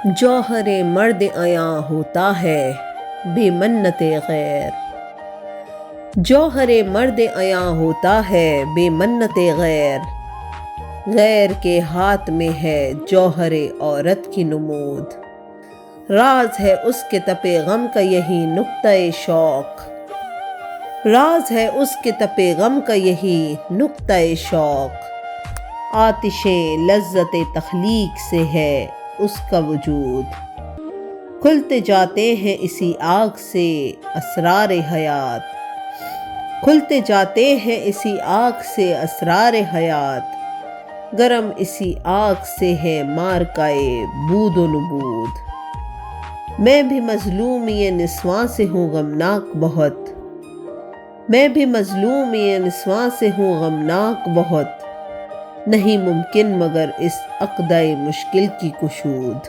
جوہر مرد عیاں ہوتا ہے بے منت غیر، جوہر مرد عیاں ہوتا ہے بے منت غیر، غیر کے ہاتھ میں ہے جوہر عورت کی نمود، راز ہے اس کے تپ غم کا یہی نکتہ شوق، راز ہے اس کے تپ غم کا یہی نکتہ شوق، آتشيں لذت تخلیق سے ہے اس کا وجود، کھلتے جاتے ہیں اسی آگ سے اسرار حیات، کھلتے جاتے ہیں اسی آگ سے اسرار حیات، گرم اسی آگ سے ہے معرکہ بود و نبود، میں بھی مظلومي نسواں سے ہوں غمناک بہت، میں بھی مظلومي نسواں سے ہوں غمناک بہت، نہیں ممکن مگر اس عقدہ مشکل کی کشود۔